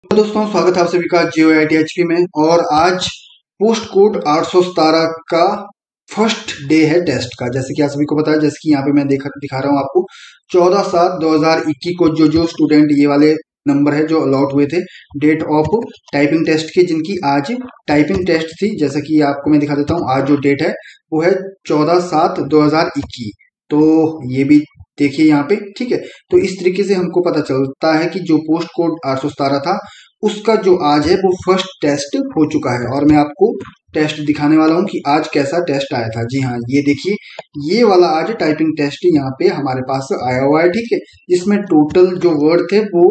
तो दोस्तों स्वागत है आप सभी का जियो IIT में। और आज पोस्ट कोड 817 का फर्स्ट डे है टेस्ट का। जैसे कि आप सभी को पता है, जैसे कि यहाँ पे मैं दिखा रहा हूँ आपको 14/7/2021 को जो स्टूडेंट ये वाले नंबर है जो अलॉट हुए थे डेट ऑफ टाइपिंग टेस्ट के, जिनकी आज टाइपिंग टेस्ट थी। जैसा कि आपको मैं दिखा देता हूँ, आज जो डेट है वो है 14/7/2021। तो ये भी देखिए यहाँ पे, ठीक है। तो इस तरीके से हमको पता चलता है कि जो पोस्ट कोड 817 था उसका जो आज है वो फर्स्ट टेस्ट हो चुका है। और मैं आपको टेस्ट दिखाने वाला हूँ कि आज कैसा टेस्ट आया था। जी हाँ, ये देखिए, ये वाला आज टाइपिंग टेस्ट यहाँ पे हमारे पास आया हुआ है, ठीक है। जिसमें टोटल जो वर्ड थे वो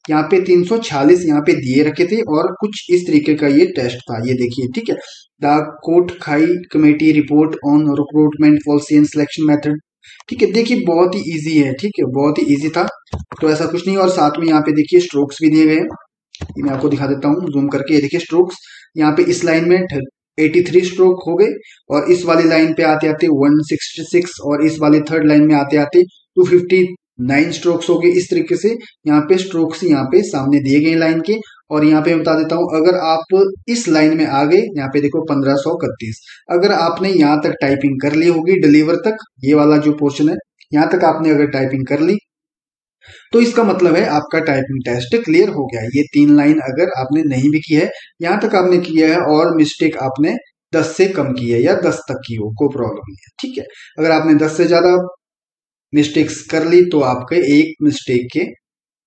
यहाँ पे 346 यहाँ पे दिए रखे थे और कुछ इस तरीके का ये टेस्ट था। ये देखिए, ठीक है। द कोट खाई committee report on recruitment policy and selection method, ठीक है। देखिए बहुत ही इजी है, ठीक है, बहुत ही इजी था। तो ऐसा कुछ नहीं। और साथ में यहाँ पे देखिए स्ट्रोक्स भी दिए गए हैं। ये मैं आपको दिखा देता हूँ जूम करके। ये देखिए स्ट्रोक्स यहाँ पे इस लाइन में 83 स्ट्रोक हो गए, और इस वाली लाइन पे आते आते 166, और इस वाली थर्ड लाइन में आते आते 259 स्ट्रोक्स हो गए। इस तरीके से यहाँ पे स्ट्रोक्स यहाँ पे सामने दिए गए लाइन के। और यहाँ पे मैं बता देता हूँ, अगर आप इस लाइन में आ गए, यहाँ पे देखो 1531, अगर आपने यहाँ तक टाइपिंग कर ली होगी डिलीवर तक, ये वाला जो पोर्शन है यहाँ तक आपने अगर टाइपिंग कर ली तो इसका मतलब है आपका टाइपिंग टेस्ट क्लियर हो गया। ये 3 लाइन अगर आपने नहीं भी की है, यहाँ तक आपने किया है और मिस्टेक आपने 10 से कम की है या 10 तक की हो, कोई प्रॉब्लम नहीं है, ठीक है। अगर आपने 10 से ज्यादा मिस्टेक्स कर ली तो आपके एक मिस्टेक के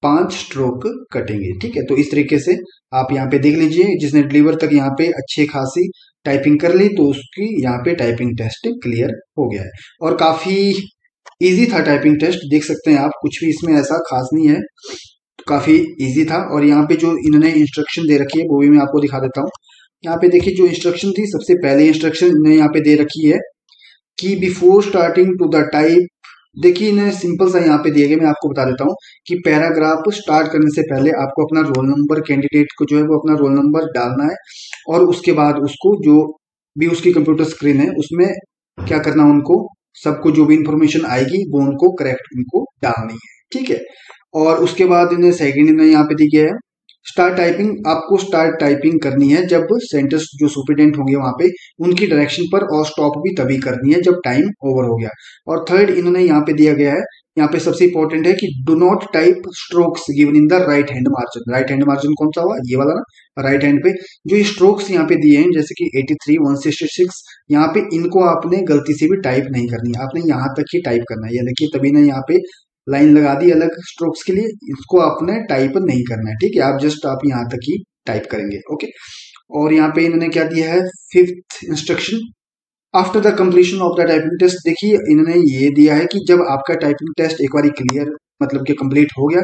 5 स्ट्रोक कटेंगे, ठीक है। तो इस तरीके से आप यहाँ पे देख लीजिए, जिसने डिलीवर तक यहाँ पे अच्छी खासी टाइपिंग कर ली तो उसकी यहाँ पे टाइपिंग टेस्ट क्लियर हो गया है। और काफी इजी था टाइपिंग टेस्ट, देख सकते हैं आप, कुछ भी इसमें ऐसा खास नहीं है, काफी इजी था। और यहाँ पे जो इन्होंने इंस्ट्रक्शन दे रखी है वो भी मैं आपको दिखा देता हूँ। यहाँ पे देखिए जो इंस्ट्रक्शन थी, सबसे पहले इंस्ट्रक्शन इन्होंने यहाँ पे दे रखी है कि before starting to the type. देखिए इन्हें सिंपल सा यहाँ पे दिए गए, मैं आपको बता देता हूँ कि पैराग्राफ स्टार्ट करने से पहले आपको अपना रोल नंबर, कैंडिडेट को जो है वो अपना रोल नंबर डालना है, और उसके बाद उसको जो भी उसकी कंप्यूटर स्क्रीन है उसमें क्या करना, उनको सबको जो भी इंफॉर्मेशन आएगी वो उनको करेक्ट उनको डालनी है, ठीक है। और उसके बाद इन्हें सेकंड इन्हें यहाँ पे दी गया है स्टार्ट टाइपिंग। आपको स्टार्ट टाइपिंग करनी है जब सेंटेंस जो सुपरिटेंडेंट होंगे वहां पे उनकी डायरेक्शन पर, और स्टॉप भी तभी करनी है जब टाइम ओवर हो गया। और थर्ड इन्होंने यहाँ पे दिया गया है, यहाँ पे सबसे इंपॉर्टेंट है कि do not type strokes given in the right hand margin. Right hand margin कौन सा हुआ, ये वाला ना, राइट हैंड पे जो ये स्ट्रोक्स यहाँ पे दिए हैं जैसे कि 83, 166, यहाँ पे इनको आपने गलती से भी टाइप नहीं करनी है, आपने यहाँ तक ही टाइप करना है। ये देखिए तभी ना यहाँ पे लाइन लगा दी अलग स्ट्रोक्स के लिए, इसको आपने टाइप नहीं करना है, ठीक है। आप जस्ट आप यहाँ तक ही टाइप करेंगे, ओके। और यहाँ पे इन्होंने क्या दिया है, fifth instruction after the completion of the typing test. देखिए इन्होंने ये दिया है कि जब आपका टाइपिंग टेस्ट एक बार क्लियर मतलब कि कंप्लीट हो गया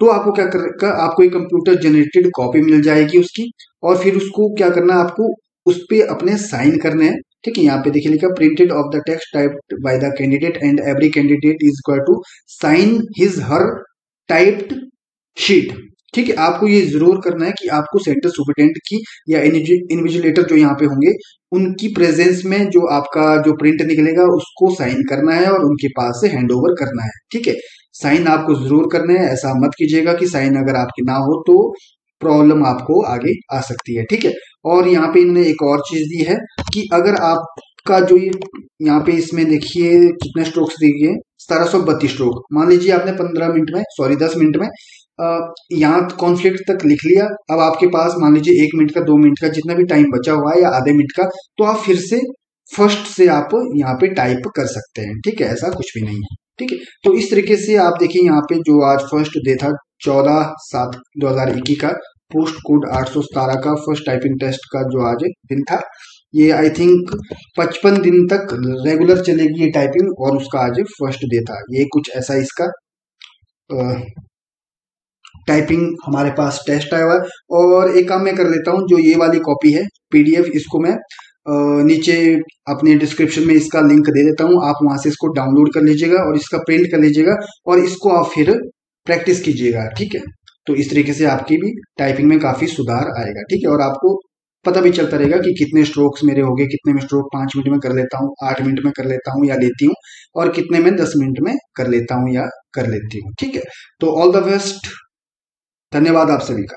तो आपको क्या कर, आपको एक कंप्यूटर जनरेटेड कॉपी मिल जाएगी उसकी, और फिर उसको क्या करना है, आपको उस पर अपने साइन करने हैं, ठीक है। यहाँ पे देखिए लिखा printed of the text typed by the candidate and every candidate is equal to sign his her typed sheet, ठीक है। आपको ये जरूर करना है कि आपको सेंटर सुपरिटेंडेंट की या इन्विजिलेटर जो यहाँ पे होंगे उनकी प्रेजेंस में जो आपका जो प्रिंट निकलेगा उसको साइन करना है और उनके पास से हैंड ओवर करना है, ठीक है। साइन आपको जरूर करना है, ऐसा मत कीजिएगा कि साइन अगर आपकी ना हो तो प्रॉब्लम आपको आगे आ सकती है, ठीक है। और यहाँ पे इन्होंने एक और चीज दी है कि अगर आपका जो ये यहाँ पे इसमें देखिए कितने स्ट्रोक्स दिए, 1732 स्ट्रोक। मान लीजिए आपने 15 मिनट में, सॉरी 10 मिनट में यहाँ कॉन्फ्लिक्ट तक लिख लिया, अब आपके पास मान लीजिए 1 मिनट का, 2 मिनट का जितना भी टाइम बचा हुआ है या आधे मिनट का, तो आप फिर से फर्स्ट से आप यहाँ पे टाइप कर सकते हैं, ठीक है। ऐसा कुछ भी नहीं है, ठीक है। तो इस तरीके से आप देखिए यहाँ पे जो आज फर्स्ट डे था 14/7/2021 का पोस्ट कोड 817 का फर्स्ट टाइपिंग टेस्ट का जो आज दिन था, ये आई थिंक 55 दिन तक रेगुलर चलेगी ये टाइपिंग, और उसका आज फर्स्ट डे था। ये कुछ ऐसा इसका टाइपिंग हमारे पास टेस्ट आया हुआ है। और एक काम मैं कर लेता हूँ, जो ये वाली कॉपी है PDF, इसको मैं नीचे अपने डिस्क्रिप्शन में इसका लिंक दे देता हूँ, आप वहां से इसको डाउनलोड कर लीजिएगा और इसका प्रिंट कर लीजिएगा और इसको आप फिर प्रैक्टिस कीजिएगा, ठीक है। तो इस तरीके से आपकी भी टाइपिंग में काफी सुधार आएगा, ठीक है। और आपको पता भी चलता रहेगा कि कितने स्ट्रोक्स मेरे हो गए, कितने में स्ट्रोक 5 मिनट में कर लेता हूँ, 8 मिनट में कर लेता हूँ या लेती हूँ, और कितने में 10 मिनट में कर लेता हूँ या कर लेती हूँ, ठीक है। तो ऑल द बेस्ट, धन्यवाद आप सभी का।